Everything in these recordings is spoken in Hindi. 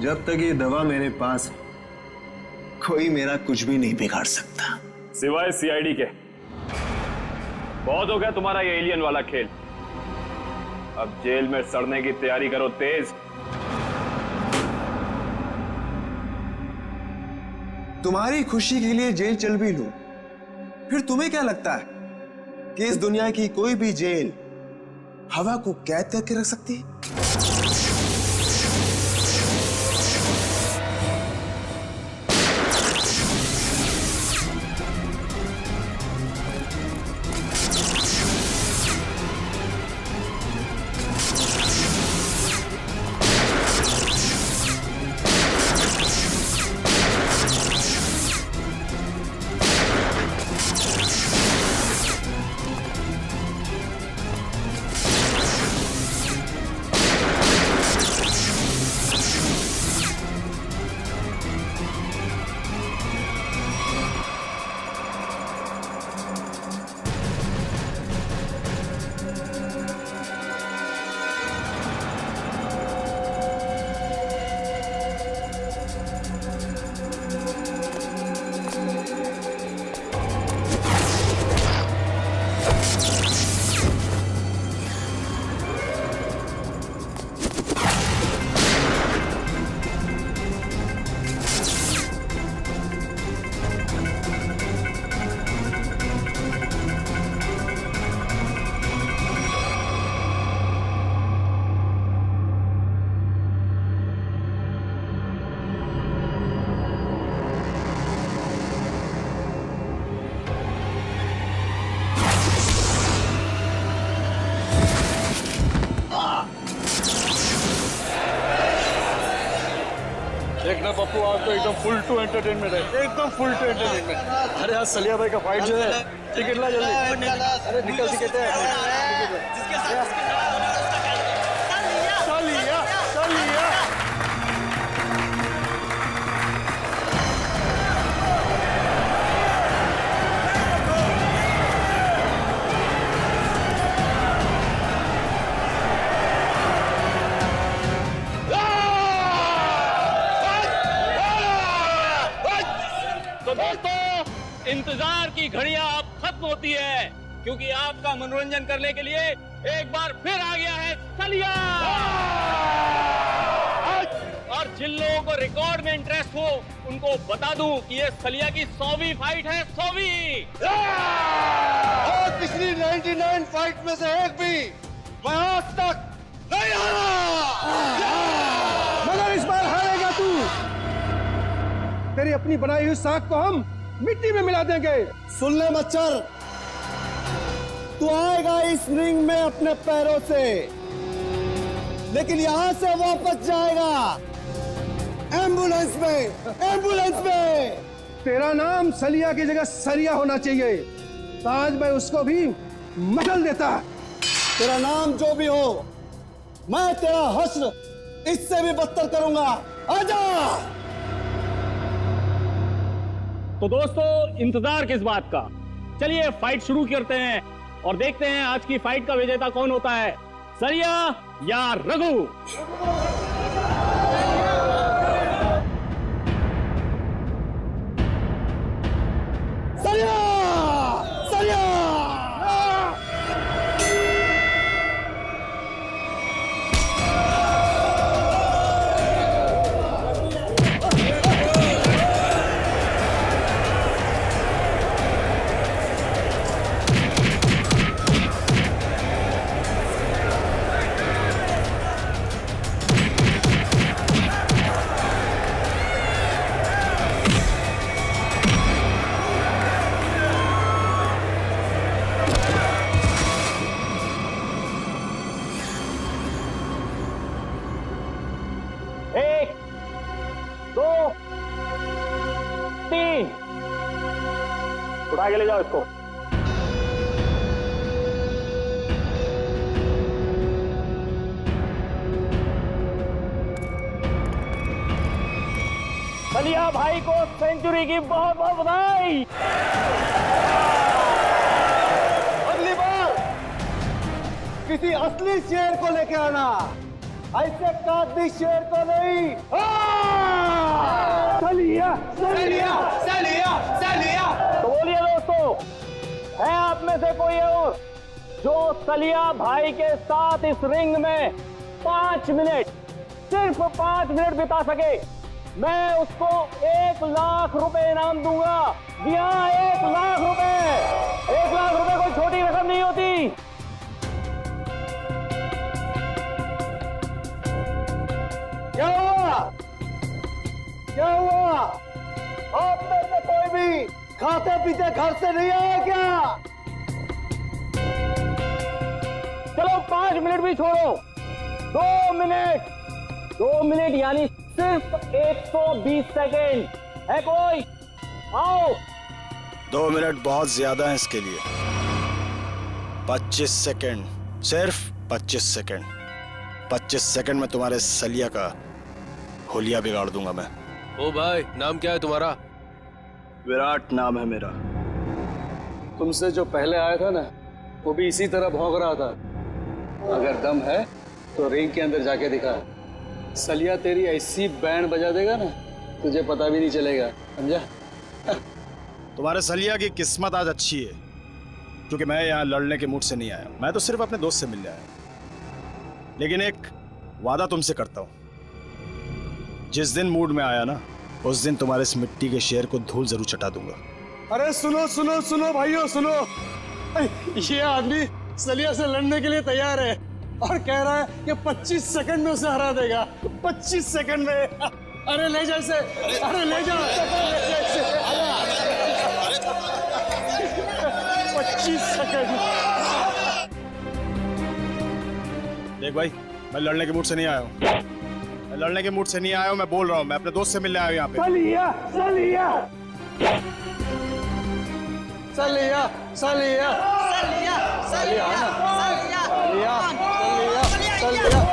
जब तक ये दवा मेरे पास है, कोई मेरा कुछ भी नहीं बिगाड़ सकता। सिवाय सीआईडी के। बहुत हो गया तुम्हारा ये एलियन वाला खेल। अब जेल में सड़ने की तैयारी करो तेज। तुम्हारी खुशी के लिए जेल चल भी लूं, फिर तुम्हें क्या लगता है कि इस दुनिया की कोई भी जेल हवा को कैद करके रख सकती है? देखना पप्पू, आज तो एकदम फुल टू एंटरटेनमेंट है, एकदम फुल टू एंटरटेनमेंट। अरे आज सलिया भाई का फाइट जो है, टिकट ला जल्दी। अरे निकल टिकट है। सलिया, सलिया। इंतजार की घड़ियां अब खत्म होती है, क्योंकि आपका मनोरंजन करने के लिए एक बार फिर आ गया है सलिया। और जिन लोगों को रिकॉर्ड में इंटरेस्ट हो उनको बता दूं कि ये सलिया की 100वीं फाइट है, 100वीं। और पिछली 99 फाइट में से एक भी मैं आज तक नहीं हारा, मगर इस बार हारेगा तू। तेरी अपनी बनाई हुई साख को हम मिट्टी में मिला देंगे। सुन ले मच्छर, तू आएगा इस रिंग में अपने पैरों से, लेकिन यहां से वापस जाएगा एम्बुलेंस में, एम्बुलेंस में। तेरा नाम सलिया की जगह सरिया होना चाहिए, तो आज मैं उसको भी मसल देता। तेरा नाम जो भी हो, मैं तेरा हश्र इससे भी बदतर करूंगा। आजा। तो दोस्तों, इंतजार किस बात का, चलिए फाइट शुरू करते हैं और देखते हैं आज की फाइट का विजेता कौन होता है, सलिया या रघु। सलिया, सलिया। उठा के ले जाओ इसको। सलिया भाई को सेंचुरी की बहुत बहुत बधाई। अगली बार किसी असली शेर को लेके आना, ऐसे काटनी शेर को नहीं। सलिया सलिया सलिया सलिया। तो बोलिए दोस्तों, है आप में से कोई और जो सलिया भाई के साथ इस रिंग में 5 मिनट, सिर्फ 5 मिनट बिता सके? मैं उसको 1 लाख रुपए इनाम दूंगा। जी हाँ, 1 लाख रुपए। 1 लाख रुपए कोई छोटी रकम नहीं होती। क्या हुआ? क्या हुआ? आप में से कोई भी खाते पीते घर से नहीं आया क्या? चलो 5 मिनट भी छोड़ो, 2 मिनट। 2 मिनट यानी सिर्फ 120 सेकेंड। है कोई? आओ। 2 मिनट बहुत ज्यादा है इसके लिए। 25 सेकेंड, सिर्फ 25 सेकेंड। 25 सेकेंड में तुम्हारे सलिया का होलिया बिगाड़ दूंगा मैं। ओ भाई, नाम क्या है तुम्हारा? विराट नाम है मेरा। तुमसे जो पहले आया था ना, वो भी इसी तरह भौंक रहा था। अगर दम है तो रिंग के अंदर जाके दिखा। सलिया तेरी ऐसी बैंड बजा देगा ना, तुझे पता भी नहीं चलेगा, समझा? तुम्हारे सलिया की किस्मत आज अच्छी है, क्योंकि मैं यहाँ लड़ने के मूड से नहीं आया। मैं तो सिर्फ अपने दोस्त से मिलने आया। लेकिन एक वादा तुमसे करता हूँ, जिस दिन मूड में आया ना, उस दिन तुम्हारे इस मिट्टी के शेर को धूल जरूर चटा दूंगा। अरे सुनो सुनो सुनो भाइयों, सुनो। ये आदमी सलिया से लड़ने के लिए तैयार है और कह रहा है कि 25 सेकंड में उसे हरा देगा। 25 सेकंड में। अरे ले जा इसे, अरे ले जा। 25 सेकंड। देख भाई, मैं लड़ने के मूड से नहीं आया हूँ। मैं लड़ने के मूड से नहीं आया हूँ, मैं बोल रहा हूँ। मैं अपने दोस्त से मिलने आया हूँ यहाँ पे। सलिया सलिया सलिया सलिया सलिया सलिया सलिया सलिया।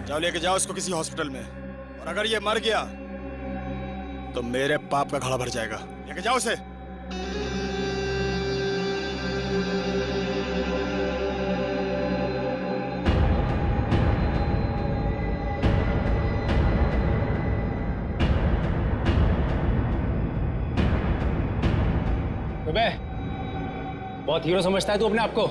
जाओ, लेके जाओ इसको किसी हॉस्पिटल में, और अगर ये मर गया तो मेरे पाप का घड़ा भर जाएगा। लेके जाओ इसे। बहुत हीरो समझता है तू अपने आप को।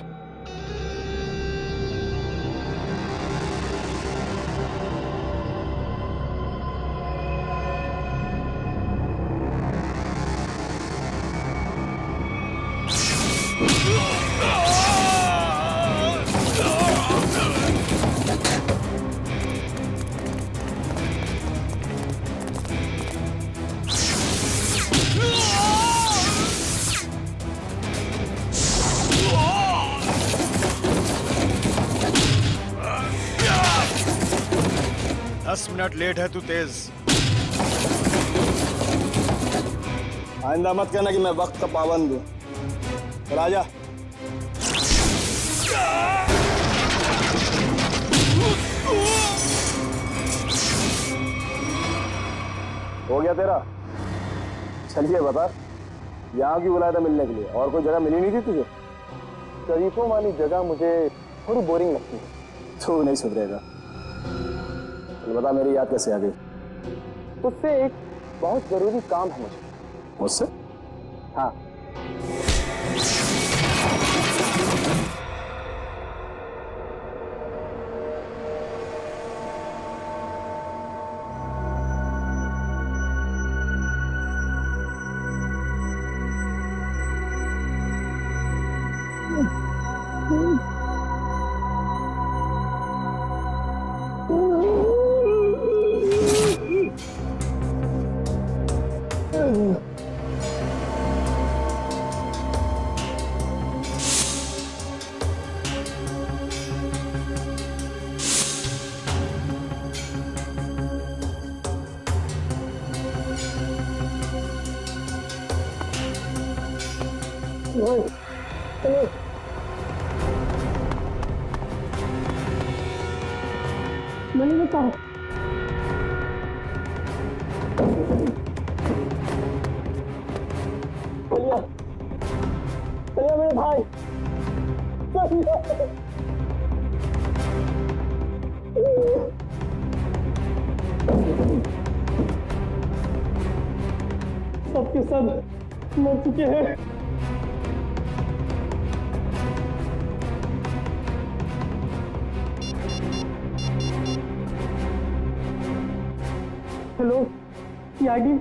10 मिनट लेट है तू तेज। आइंदा मत कहना कि मैं वक्त का पाबंद हूँ। राजा हो गया तेरा? चलिए बता, यहाँ क्यों बुलाया था मिलने के लिए? और कोई जगह मिली नहीं थी तुझे? शरीफों वाली जगह मुझे थोड़ी बोरिंग लगती है। तू नहीं सुधरेगा। चल बता, मेरी याद कैसे आ गई? तुझसे एक बहुत जरूरी काम है मुझे। मुझसे? हाँ। नहीं बताओ। चलिए चलिए मेरे भाई, सबके सब मर चुके हैं। Hello, CID.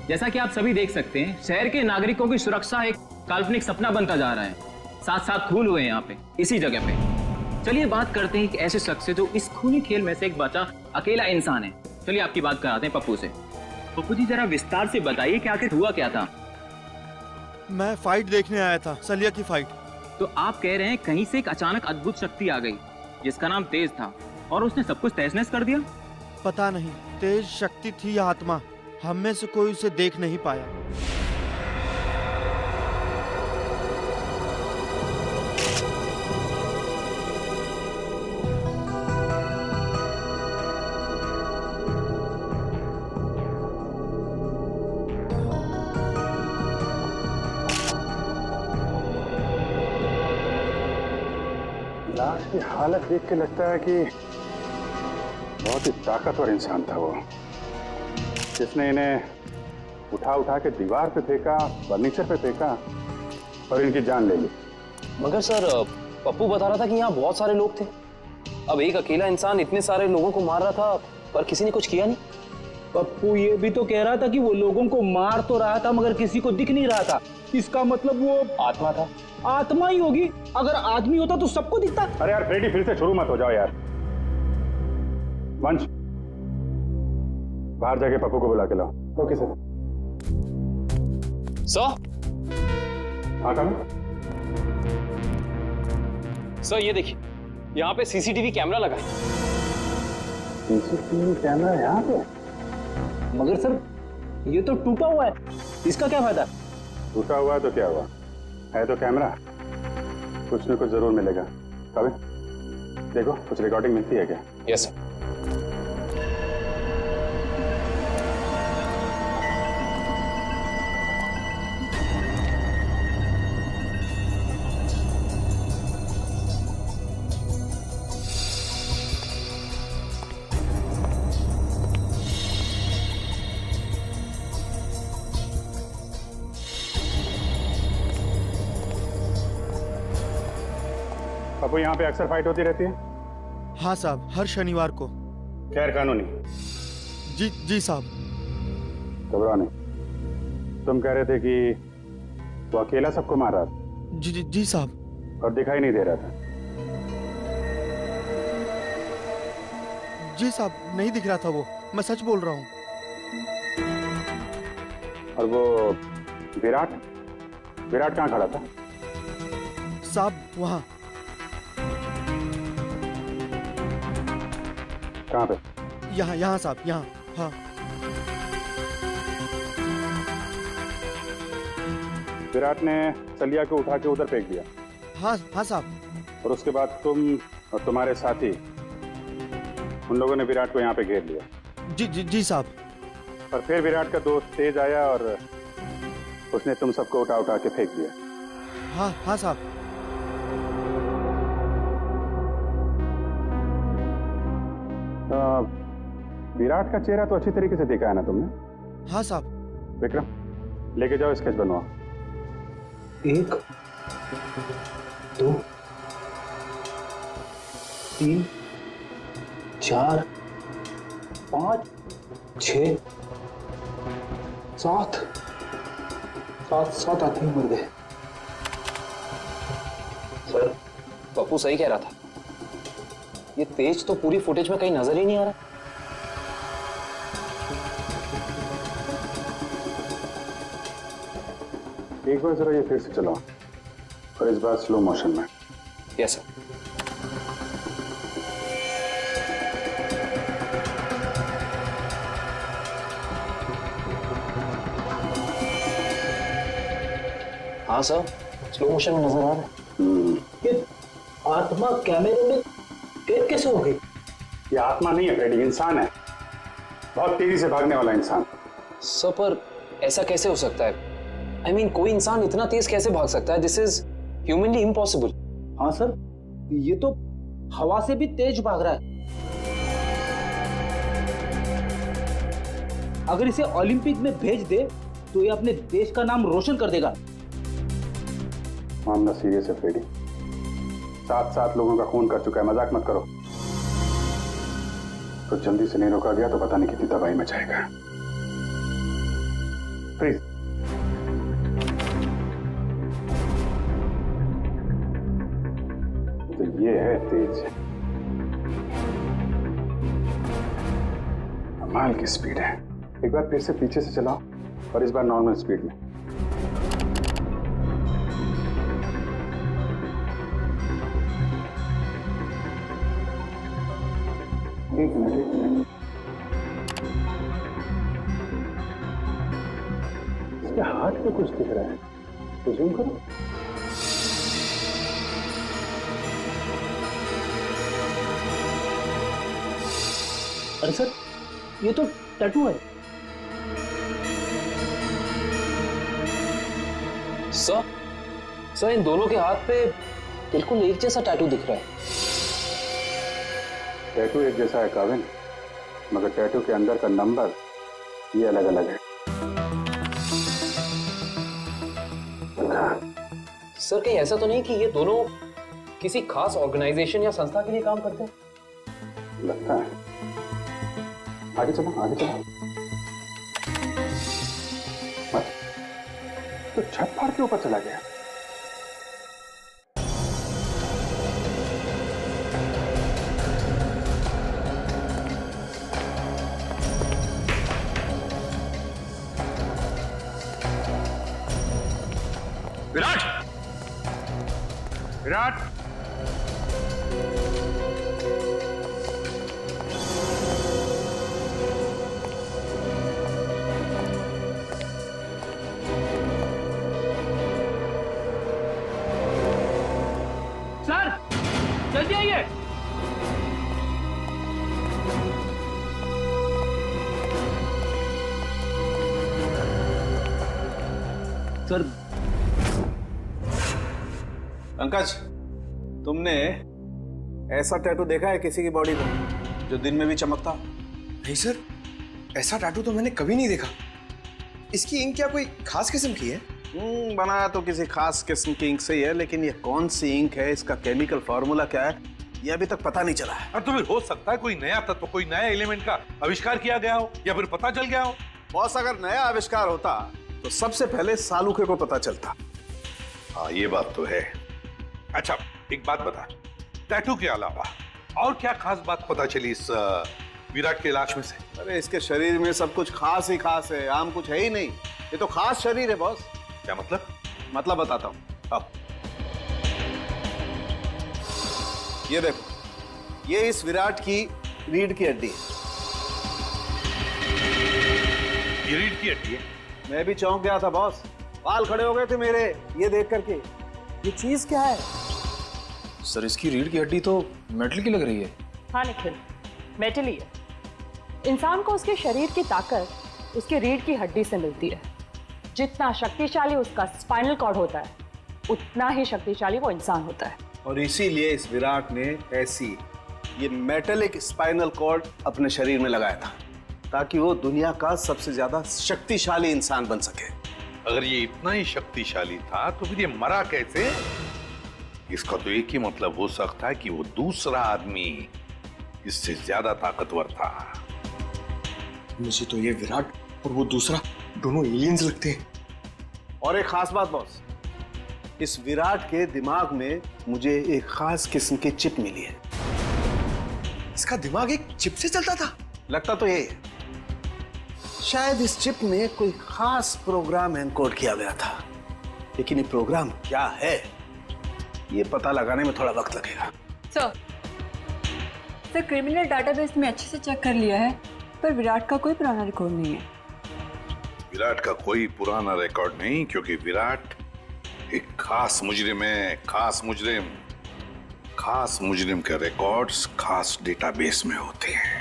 जैसा कि आप सभी देख सकते हैं, शहर के नागरिकों की सुरक्षा एक काल्पनिक सपना बनता जा रहा है। साथ साथ खून हुए यहाँ पे, इसी जगह पे। चलिए बात करते हैं एक ऐसे शख्स से जो इस खूनी खेल में से एक बचा अकेला इंसान है। चलिए आपकी बात कराते हैं पप्पू से। पप्पू जी जरा विस्तार से बताइए कि आखिर हुआ क्या था। मैं फाइट देखने आया था, सलिया की फाइट। तो आप कह रहे हैं कहीं से एक अचानक अद्भुत शक्ति आ गई जिसका नाम तेज था और उसने सब कुछ तहस नहस कर दिया? पता नहीं तेज शक्ति थी या आत्मा, हम में से कोई उसे देख नहीं पाया। लाश की हालत देख के लगता है कि बहुत ही ताकतवर इंसान था वो, जिसने इन्हें उठा उठा के दीवार पे फेंका, फर्नीचर पे फेंका और इनकी जान ले ली। मगर सर, पप्पू बता रहा था कि यहाँ बहुत सारे लोग थे। अब एक अकेला इंसान इतने सारे लोगों को मार रहा था पर किसी ने कुछ किया नहीं। पप्पू ये भी तो कह रहा था कि वो लोगों को मार तो रहा था मगर किसी को दिख नहीं रहा था। इसका मतलब वो आत्मा था। आत्मा ही होगी। अगर आदमी होता तो सबको दिखता। अरे यार फ्रेडी, फिर से शुरू मत हो जाओ यार। वंश, बाहर जाके पप्पू को बुला के लाओ। Okay sir. सर, हाँ कम। सर ये देखिए, यहाँ पे सीसीटीवी कैमरा लगा है। सीसीटीवी कैमरा यहाँ पे? मगर सर ये तो टूटा हुआ है, इसका क्या फायदा? टूटा हुआ है तो क्या हुआ, है तो कैमरा, कुछ न कुछ जरूर मिलेगा। कभी देखो कुछ रिकॉर्डिंग मिलती है क्या? Yes sir. पप्पू, यहाँ पे अक्सर फाइट होती रहती है? हाँ साहब, हर शनिवार को। खैर कानूनी? जी साहब। घबराओ नहीं। तुम कह रहे थे कि वो अकेला सबको मार रहा था? जी साहब। और दिखाई नहीं दे रहा था? जी साहब, नहीं दिख रहा था वो, मैं सच बोल रहा हूँ। और वो विराट कहाँ खड़ा था? साहब वहाँ। कहाँ पे? यहाँ यहाँ साहब, यहाँ। हाँ विराट ने सलिया को उठा के उधर फेंक दिया। हाँ हाँ साहब। और उसके बाद तुम और तुम्हारे साथी उन लोगों ने विराट को यहाँ पे घेर लिया। जी साहब। और फिर विराट का दोस्त तेज आया और उसने तुम सबको उठा उठा के फेंक दिया। हाँ साहब। विराट का चेहरा तो अच्छी तरीके से देखा है ना तुमने? हाँ साहब। विक्रम, लेके जाओ, स्केच बनवाओ। 1 2 3 4 5 6 7 आदमी मर गए। सर, पप्पू सही कह रहा था, ये तेज तो पूरी फुटेज में कहीं नजर ही नहीं आ रहा। एक बार जरा ये फिर से चलाओ, और इस बार स्लो मोशन में। Yes sir. हाँ सर, स्लो मोशन में नजर आ रहा है। ये आत्मा कैमरे में कैद कैसे हो गई? ये आत्मा नहीं है फ्रेडी, इंसान है, बहुत तेजी से भागने वाला इंसान। सर, पर ऐसा कैसे हो सकता है? I mean, कोई इंसान इतना तेज कैसे भाग सकता है? This is humanly impossible. हाँ सर, ये तो हवा से भी तेज भाग रहा है। अगर इसे ओलंपिक में भेज दे तो ये अपने देश का नाम रोशन कर देगा। मामला सीरियस है फ्रेडी, 7 लोगों का खून कर चुका है, मजाक मत करो। तो जल्दी से नहीं रोका गया तो पता नहीं कितनी तबाही मचाएगा। प्लीज। तो ये है तेज, कमाल की स्पीड है। एक बार फिर से पीछे से चलाओ, और इस बार नॉर्मल स्पीड में। एक मिनट। इसके हाथ में कुछ दिख रहा है, तो जूम करो। अरे सर, ये तो टैटू है। सर, इन दोनों के हाथ पे बिल्कुल एक जैसा टैटू दिख रहा है। टैटू एक जैसा है काविन, मगर टैटू के अंदर का नंबर ये अलग अलग है। सर, कहीं ऐसा तो नहीं कि ये दोनों किसी खास ऑर्गेनाइजेशन या संस्था के लिए काम करते हैं? लगता है। आगे चलो, आगे चलो। मत। तो छत फाड़ के ऊपर चला गया। विराट! विराट! सर, जल्दी आइए। सर, पंकज, तुमने ऐसा टैटू देखा है किसी की बॉडी पर जो दिन में भी चमकता? नहीं सर, ऐसा टैटू तो मैंने कभी नहीं देखा। इसकी इंक क्या कोई खास किस्म की है? बनाया तो किसी खास किस्म की इंक से ही है, लेकिन ये कौन सी इंक है, इसका केमिकल फॉर्मूला क्या है, ये अभी तक पता नहीं चला है। और तो फिर हो सकता है कोई नया तत्व, कोई नया एलिमेंट का आविष्कार किया गया हो, या फिर पता चल गया हो। बॉस, अगर नया आविष्कार होता तो सबसे पहले सालूखे को पता चलता। हाँ, ये बात तो है। अच्छा, एक बात बता, टैटू के अलावा और क्या खास बात पता चली इस विराट के लाश में से? अरे, इसके शरीर में सब कुछ खास ही खास है, आम कुछ है ही नहीं। ये तो खास शरीर है बॉस। क्या मतलब? मतलब बताता हूँ। अब ये देखो, ये इस विराट की रीढ़ की हड्डी। ये रीढ़ की हड्डी है? मैं भी चौंक गया था बॉस, बाल खड़े हो गए थे मेरे ये देख करके। ये चीज क्या है? सर इसकी रीढ़ की हड्डी तो मेटल की लग रही है। हाँ निखिल, मेटल ही है। इंसान को उसके शरीर की ताकत उसके रीढ़ की हड्डी से मिलती है। जितना शक्तिशाली उसका स्पाइनल कॉर्ड होता है, उतना ही शक्तिशाली वो इंसान होता है। और इसीलिए इस विराट ने ऐसी ये मेटलिक स्पाइनल कॉर्ड अपने शरीर में लगाया था, ताकि वो दुनिया का सबसे ज्यादा शक्तिशाली इंसान बन सके। अगर ये इतना ही शक्तिशाली था तो फिर ये मरा कैसे? इसका तो एक ही मतलब हो सकता है कि वो दूसरा आदमी इससे ज्यादा ताकतवर था। मुझे तो ये विराट और वो दूसरा दोनों एलियंस लगते हैं। और एक खास बात बॉस, इस विराट के दिमाग में मुझे एक खास किस्म की चिप मिली है। इसका दिमाग एक चिप से चलता था? लगता तो यही है। शायद इस चिप में कोई खास प्रोग्राम एनकोड किया गया था, लेकिन ये प्रोग्राम क्या है ये पता लगाने में थोड़ा वक्त लगेगा। सर क्रिमिनल डाटाबेस में अच्छे से चेक कर लिया है, पर विराट का कोई पुराना रिकॉर्ड नहीं है। विराट का कोई पुराना रिकॉर्ड नहीं, क्योंकि विराट एक खास मुजरिम है। खास मुजरिम के रिकॉर्ड्स खास डेटाबेस में होते हैं।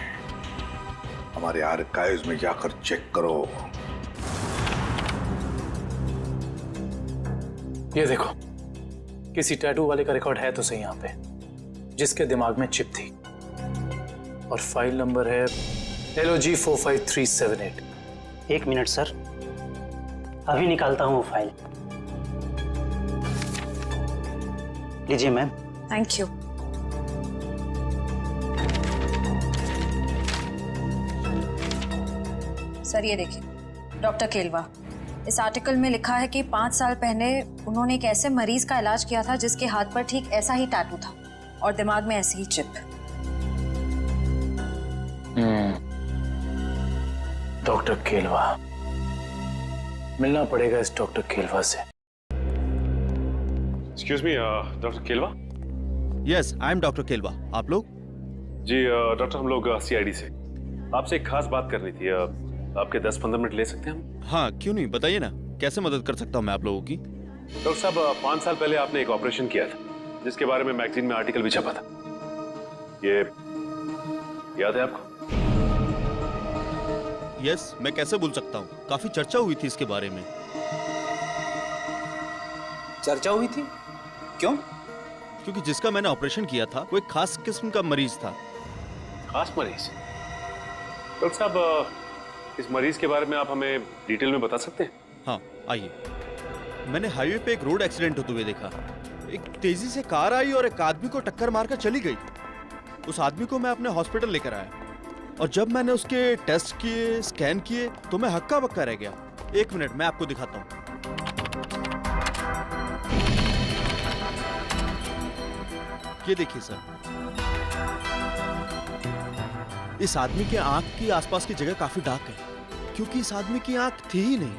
हमारे आर्काइव्स में जाकर चेक करो। ये देखो, किसी टैटू वाले का रिकॉर्ड है तो सही यहाँ पे, जिसके दिमाग में चिप थी, और फाइल नंबर है LOG 45378। 1 मिनट सर, अभी निकालता हूँ वो फाइल। लीजिए मैम। Thank you. सर ये देखिए, डॉक्टर केलवा, इस आर्टिकल में लिखा है कि 5 साल पहले उन्होंने एक ऐसे मरीज का इलाज किया था जिसके हाथ पर ठीक ऐसा ही टैटू था और दिमाग में ऐसी ही चिप। डॉक्टर केलवा, मिलना पड़ेगा इस डॉक्टर केलवा से। Excuse me, doctor Kelwa. Yes, I am doctor Kelwa. आप लोग? जी डॉक्टर, हम लोग CID से आपसे एक खास बात करनी थी। आपके 10-15 मिनट ले सकते हैं हम? हाँ, क्यों नहीं, बताइए ना, कैसे मदद कर सकता हूँ मैं आप लोगों की? डॉक्टर साहब, 5 साल पहले आपने एक ऑपरेशन किया था, जिसके बारे में मैगजीन में आर्टिकल भी छपा था। ये याद है आपको? यस, मैं कैसे भूल सकता हूँ, काफी चर्चा हुई थी इसके बारे में। चर्चा हुई थी? क्यों? क्योंकि जिसका मैंने ऑपरेशन किया था वो एक खास किस्म का मरीज था। खास मरीज? डॉक्टर साहब, इस मरीज के बारे में आप हमें डिटेल में बता सकते हैं? हाँ, आइए। मैंने हाईवे पे एक रोड एक्सीडेंट होते हुए देखा। एक तेजी से कार आई और एक आदमी को टक्कर मारकर चली गई। उस आदमी को मैं अपने हॉस्पिटल लेकर आया, और जब मैंने उसके टेस्ट किए, स्कैन किए, तो मैं हक्का बक्का रह गया। 1 मिनट, मैं आपको दिखाता हूँ। ये देखिए सर, इस आदमी के आंख की आसपास की जगह काफी डार्क है, क्योंकि इस आदमी की आंख थी ही नहीं।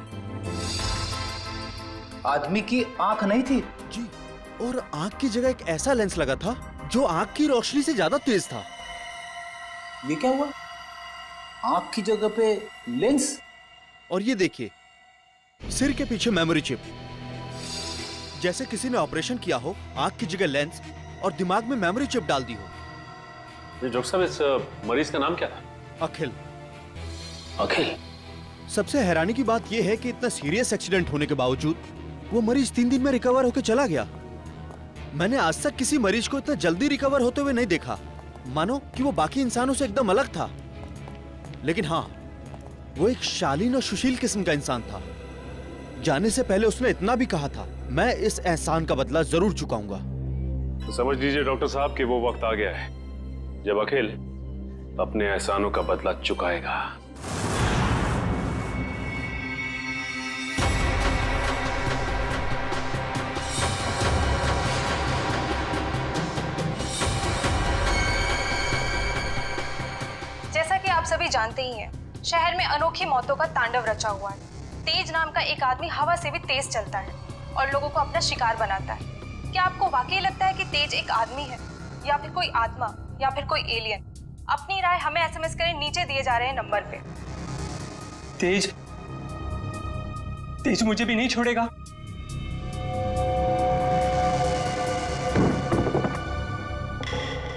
आदमी की आंख नहीं थी? जी, और आंख की जगह एक ऐसा लेंस लगा था जो आंख की रोशनी से ज्यादा तेज था। ये क्या हुआ? आंख की जगह पे लेंस? और ये देखिए, सिर के पीछे मेमोरी चिप। जैसे किसी ने ऑपरेशन किया हो, आंख की जगह लेंस और दिमाग में मेमोरी चिप डाल दी हो। डॉक्टर साहब, इस मरीज का नाम क्या था? अखिल। अखिल? सबसे हैरानी की बात यह है कि इतना सीरियस एक्सीडेंट होने के बावजूद वो मरीज 3 दिन में रिकवर होकर चला गया। मैंने आज तक किसी मरीज को इतना जल्दी रिकवर होते हुए नहीं देखा, मानो कि वो बाकी इंसानों से एकदम अलग था। लेकिन हाँ, वो एक शालीन और सुशील किस्म का इंसान था। जाने से पहले उसने इतना भी कहा था, मैं इस एहसान का बदला जरूर चुकाऊंगा। तो समझ लीजिए डॉक्टर साहब कि वो वक्त आ गया है जब अखिल अपने एहसानों का बदला चुकाएगा। जैसा कि आप सभी जानते ही हैं, शहर में अनोखी मौतों का तांडव रचा हुआ है। तेज नाम का एक आदमी हवा से भी तेज चलता है और लोगों को अपना शिकार बनाता है। क्या आपको वाकई लगता है कि तेज एक आदमी है, या फिर कोई आत्मा, या फिर कोई एलियन? अपनी राय हमें एसएमएस करें नीचे दिए जा रहे नंबर पे। तेज तेज मुझे भी नहीं छोड़ेगा।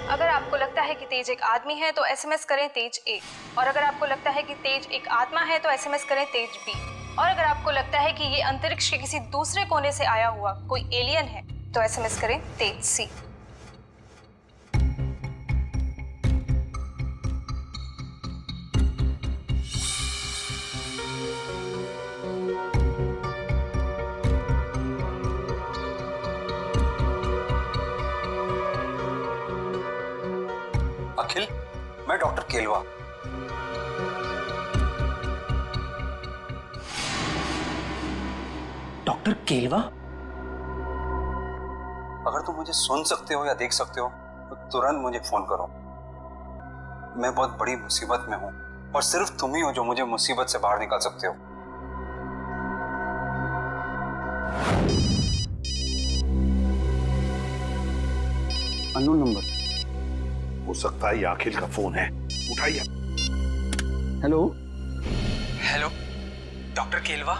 अगर आपको लगता है कि तेज एक आदमी है तो एसएमएस करें तेज 1, और अगर आपको लगता है कि तेज एक आत्मा है तो एसएमएस करें तेज 2, और अगर आपको लगता है कि ये अंतरिक्ष के किसी दूसरे कोने से आया हुआ कोई एलियन है तो एसएमएस करें तेज C। अखिल, मैं डॉक्टर केलवा। डॉक्टर केलवा? अगर तुम मुझे सुन सकते हो या देख सकते हो तो तुरंत मुझे फोन करो। मैं बहुत बड़ी मुसीबत में हूं और सिर्फ तुम ही हो जो मुझे मुसीबत से बाहर निकाल सकते हो। Unknown number. हो सकता है ये अखिल का फोन है, उठाइए। Hello. Hello, doctor Kelwa.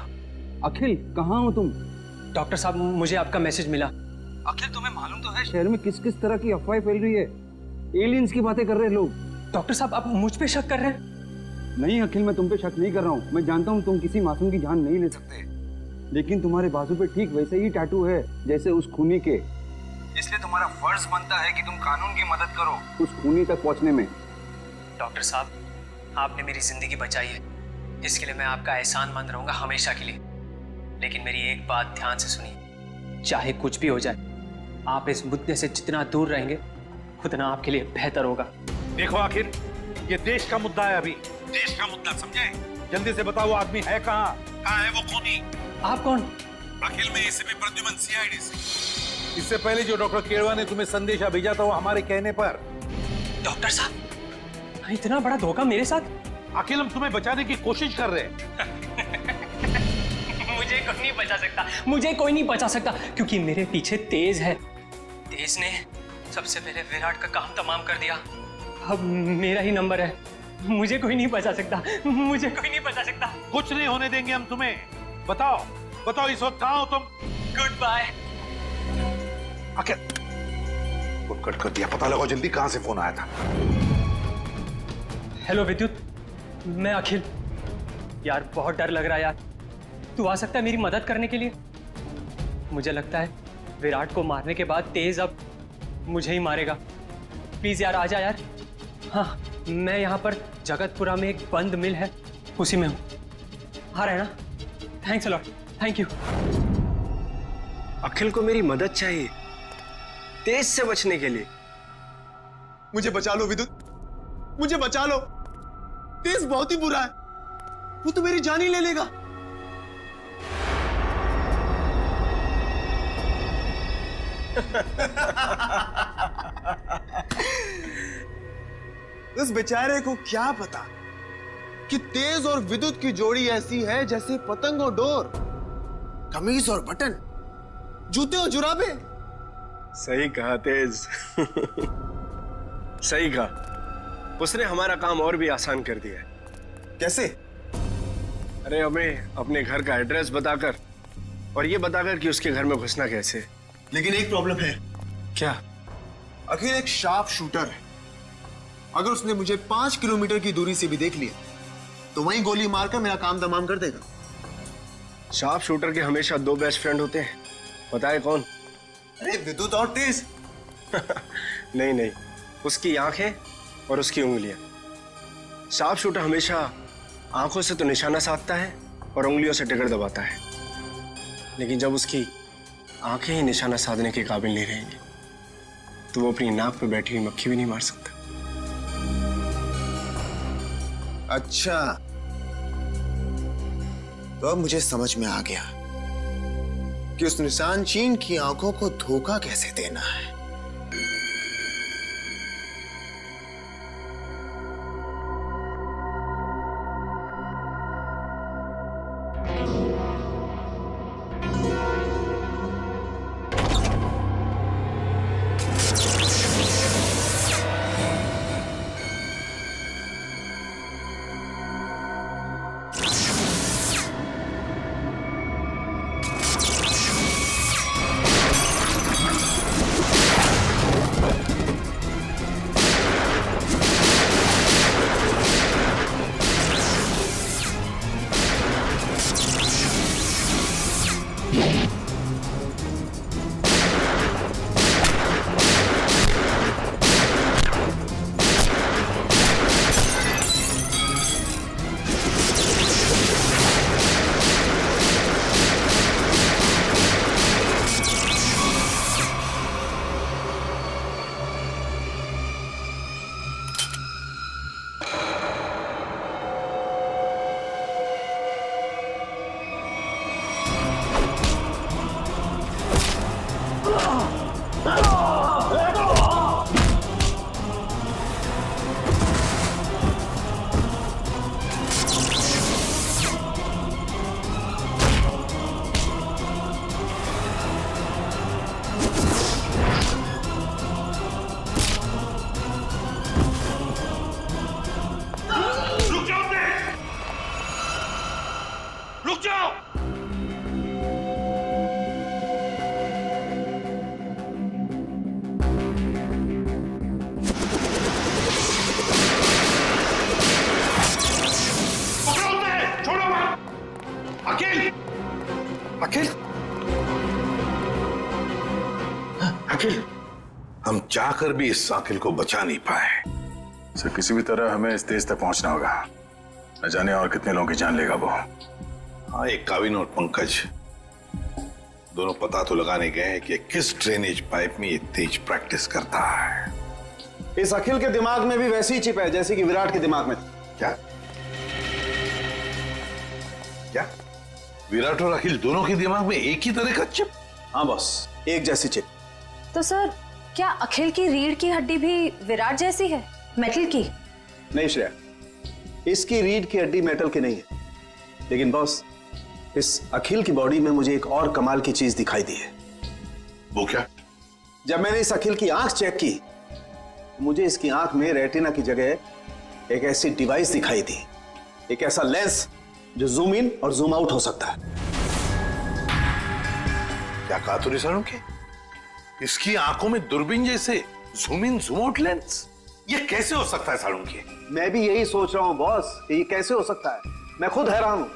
Akhil, कहाँ हो तुम? डॉक्टर साहब, मुझे आपका मैसेज मिला। अखिल, तुम्हें मालूम तो है शहर में किस किस तरह की अफवाहें फैल रही है। एलियंस की बातें कर रहे हैं लोग। डॉक्टर साहब, आप मुझ पे शक कर रहे हैं? नहीं अखिल, मैं तुम पे शक नहीं कर रहा हूँ। मैं जानता हूँ तुम किसी मासूम की जान नहीं ले सकते, लेकिन तुम्हारे बाजू पे ठीक वैसे ही टैटू है जैसे उस खूनी के। इसलिए तुम्हारा फर्ज बनता है कि तुम कानून की मदद करो उस खूनी तक पहुंचने में। डॉक्टर साहब, आपने मेरी जिंदगी बचाई है, इसके लिए मैं आपका एहसानमंद रहूंगा हमेशा के लिए। लेकिन मेरी एक बात ध्यान से सुनिए, चाहे कुछ भी हो जाए, आप इस मुद्दे से जितना दूर रहेंगे उतना आपके लिए बेहतर होगा। देखो आखिर, ये देश का मुद्दा है, अभी देश का मुद्दा, समझे? जल्दी से बताओ, आदमी है कहाँ? कहाँ है वो खूनी? आप कौन? अखिल में एसीपी प्रद्युमन, सीआईडी से। इससे पहले जो डॉक्टर केरवा ने तुम्हें संदेशा भेजा था वो हमारे कहने पर। डॉक्टर साहब, इतना बड़ा धोखा मेरे साथ? अखिल, हम तुम्हें बचाने की कोशिश कर रहे हैं। मुझे कोई नहीं बचा सकता, मुझे कोई नहीं बचा सकता, क्योंकि मेरे पीछे तेज है। तेज ने सबसे पहले विराट का काम तमाम कर दिया। अब मेरा ही नंबर है, मुझे कोई नहीं बचा सकता, मुझे कोई नहीं बचा सकता। कुछ नहीं होने देंगे हम तुम्हें। बताओ बताओ, इस वक्त कहाँ हो तुम? Good bye. Akhil, phone cut कर दिया। पता लगाओ जल्दी, कहाँ से फोन आया था? हेलो विद्युत, मैं अखिल। यार बहुत डर लग रहा है यार, तू आ सकता है मेरी मदद करने के लिए? मुझे लगता है विराट को मारने के बाद तेज अब मुझे ही मारेगा। प्लीज यार, आजा यार। हाँ, मैं यहाँ पर जगतपुरा में एक बंद मिल है, उसी में हूँ। आ रहा है ना? Thanks a lot, thank you. Akhil को मेरी मदद चाहिए तेज से बचने के लिए। मुझे बचा लो विद्युत, मुझे बचा लो। तेज बहुत ही बुरा है, वो तो मेरी जान ही ले लेगा। उस बेचारे को क्या पता कि तेज और विद्युत की जोड़ी ऐसी है जैसे पतंग और डोर, कमीज और बटन, जूते और जुराबे। सही कहा तेज। सही कहा। उसने हमारा काम और भी आसान कर दिया है। कैसे? अरे हमें अपने घर का एड्रेस बताकर और ये बताकर कि उसके घर में घुसना कैसे। लेकिन एक प्रॉब्लम है। क्या? अखिल एक शार्प शूटर है। अगर उसने मुझे 5 किलोमीटर की दूरी से भी देख लिया तो वहीं गोली मारकर मेरा काम तमाम कर देगा। शार्प शूटर के हमेशा 2 बेस्ट फ्रेंड होते हैं, बताए कौन? अरे विद्युत और तेज। नहीं नहीं, उसकी आंखें और उसकी उंगलियां। शार्प शूटर हमेशा आंखों से तो निशाना साधता है और उंगलियों से टिगर दबाता है, लेकिन जब उसकी आंखें ही निशाना साधने के काबिल नहीं रहेंगी तो वो अपनी नाक पे बैठी हुई मक्खी भी नहीं मार सकता। अच्छा, तो अब मुझे समझ में आ गया कि उस निशान चीन की आंखों को धोखा कैसे देना है। हम चाहकर भी इस साकिल को बचा नहीं पाए। सर किसी भी तरह हमें इस देश तक पहुंचना होगा। न जाने और कितने लोगों की जान लेगा वो। हाँ, एक काविन और पंकज दोनों पता तो लगाने गए हैं कि किस ड्रेनेज पाइप में ये तेज प्रैक्टिस करता है। इस अखिल के दिमाग में भी वैसी ही चिप है जैसी कि विराट के दिमाग में। क्या क्या विराट और अखिल दोनों के दिमाग में एक ही तरह का चिप? हाँ बॉस, एक जैसी चिप। तो सर क्या अखिल की रीढ़ की हड्डी भी विराट जैसी है, मेटल की? नहीं श्रेया, इसकी रीढ़ की हड्डी मेटल की नहीं है, लेकिन बॉस इस अखिल की बॉडी में मुझे एक और कमाल की चीज दिखाई दी है। वो क्या? जब मैंने इस अखिल की आंख चेक की, मुझे इसकी आंख में रेटिना की जगह एक ऐसी डिवाइस दिखाई दी, एक ऐसा लेंस जो जूम इन और जूम आउट हो सकता है। क्या कहा तूने सालुंखे? इसकी आंखों में दूरबीन जैसे zoom in zoom out lens? ये कैसे हो सकता है सालुंखे? मैं भी यही सोच रहा हूं बॉस कि ये कैसे हो सकता है। मैं खुद हैरान हूं।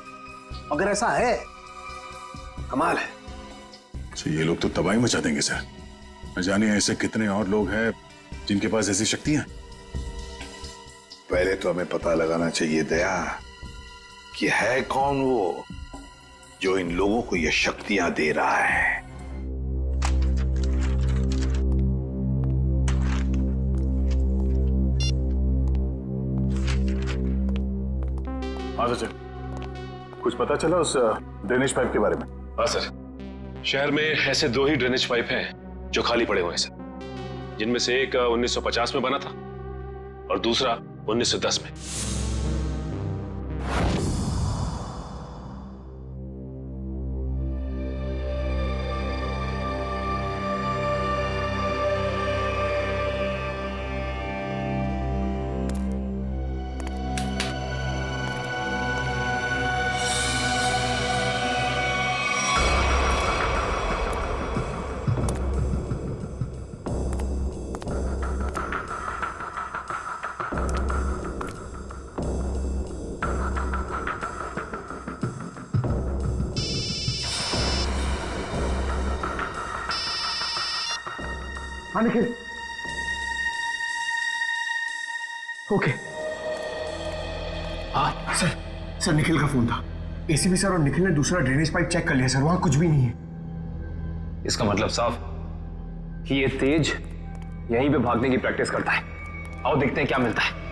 अगर ऐसा है, कमाल है। तो ये लोग तो तबाही मचा देंगे सर। न जाने ऐसे कितने और लोग हैं जिनके पास ऐसी शक्तियां। पहले तो हमें पता लगाना चाहिए दया कि है कौन वो जो इन लोगों को ये शक्तियां दे रहा है। हाँ सचिन, कुछ पता चला उस ड्रेनेज पाइप के बारे में? हाँ सर, शहर में ऐसे 2 ही ड्रेनेज पाइप हैं जो खाली पड़े हुए हैं सर, जिनमें से एक 1950 में बना था और दूसरा 1910 में। हाँ निखिल, ओके। हाँ सर, निखिल का फोन था। एसीपी सर और निखिल ने दूसरा ड्रेनेज पाइप चेक कर लिया सर, वहां कुछ भी नहीं है। इसका मतलब साफ कि ये तेज यहीं पे भागने की प्रैक्टिस करता है। आओ देखते हैं क्या मिलता है।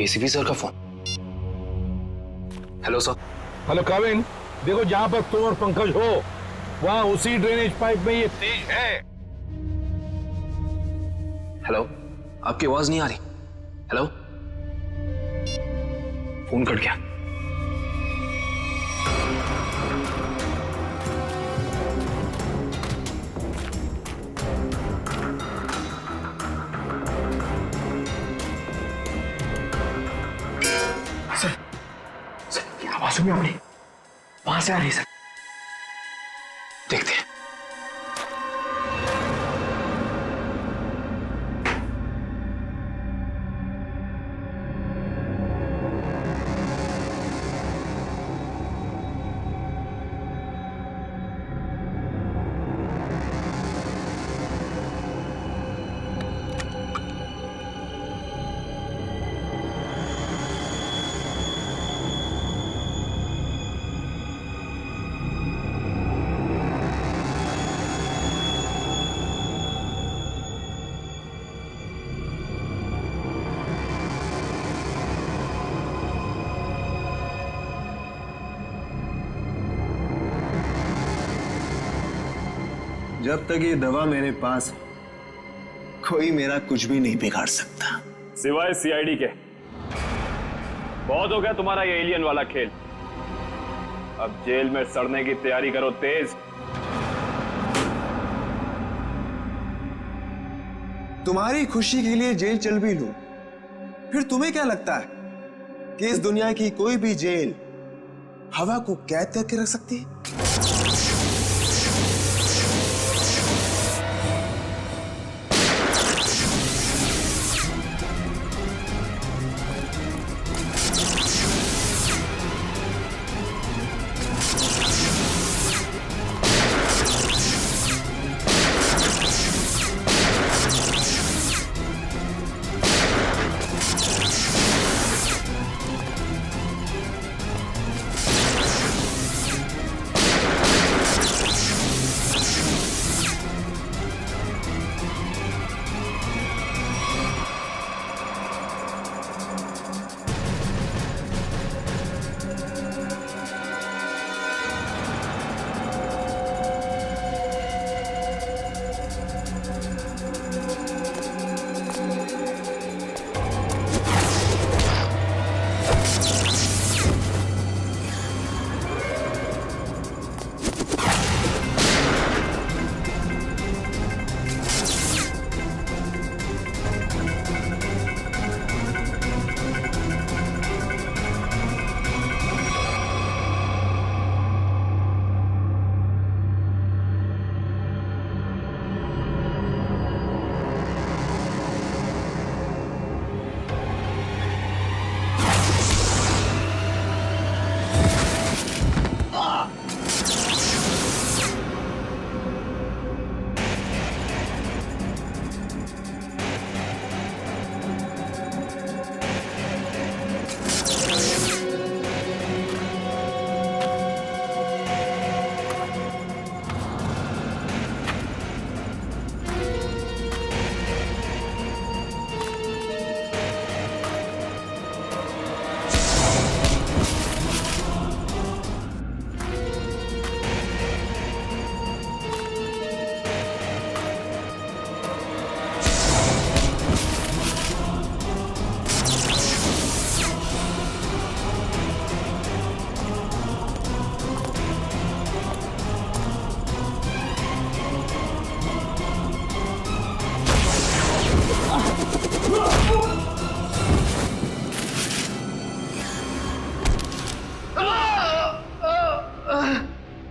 एसीपी सर का फोन। Hello sir. हेलो काविन, देखो जहां पर तुम और पंकज हो वहां उसी ड्रेनेज पाइप में ये तेज है। हेलो, आपकी आवाज नहीं आ रही। हेलो, फोन कट गया। आवाज सुनी आपने? वहां से आ रही है सर। देखते हैं। जब तक ये दवा मेरे पास है, कोई मेरा कुछ भी नहीं बिगाड़ सकता। सिवाय सीआईडी के। बहुत हो गया तुम्हारा ये एलियन वाला खेल। अब जेल में सड़ने की तैयारी करो तेज। तुम्हारी खुशी के लिए जेल चल भी लूं, फिर तुम्हें क्या लगता है कि इस दुनिया की कोई भी जेल हवा को कैद करके रख सकती है?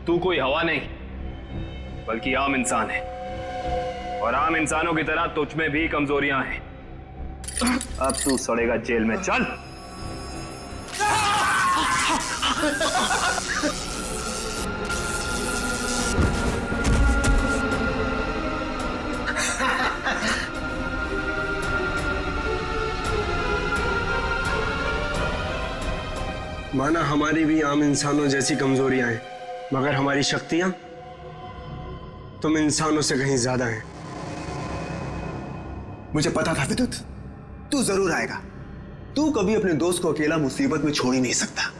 तू कोई हवा नहीं बल्कि आम इंसान है, और आम इंसानों की तरह तुझ में भी कमजोरियां हैं। अब तू सड़ेगा जेल में। चल। माना हमारी भी आम इंसानों जैसी कमजोरियां हैं, मगर हमारी शक्तियां तुम इंसानों से कहीं ज्यादा हैं। मुझे पता था विद्युत, तू जरूर आएगा। तू कभी अपने दोस्त को अकेला मुसीबत में छोड़ ही नहीं सकता।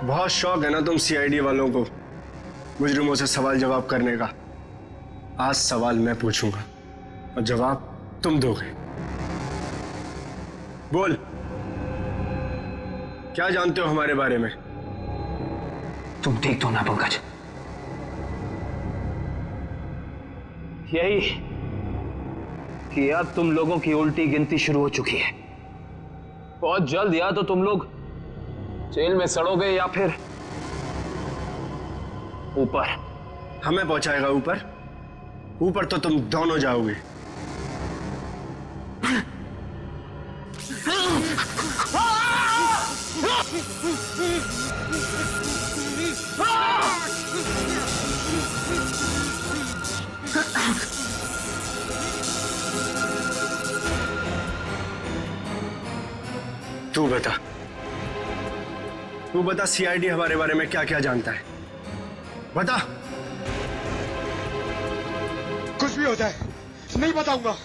बहुत शौक है ना तुम सीआईडी वालों को मुजरिमों से सवाल जवाब करने का। आज सवाल मैं पूछूंगा और जवाब तुम दोगे। बोल, क्या जानते हो हमारे बारे में? तुम ठीक तो ना पंकज? यही कि अब तुम लोगों की उल्टी गिनती शुरू हो चुकी है। बहुत जल्द या तो तुम लोग जेल में सड़ोगे या फिर ऊपर। हमें पहुंचाएगा ऊपर? ऊपर तो तुम दोनों जाओगे। तू बता सीआईडी हमारे बारे में क्या क्या जानता है? बता। कुछ भी हो जाए नहीं बताऊंगा।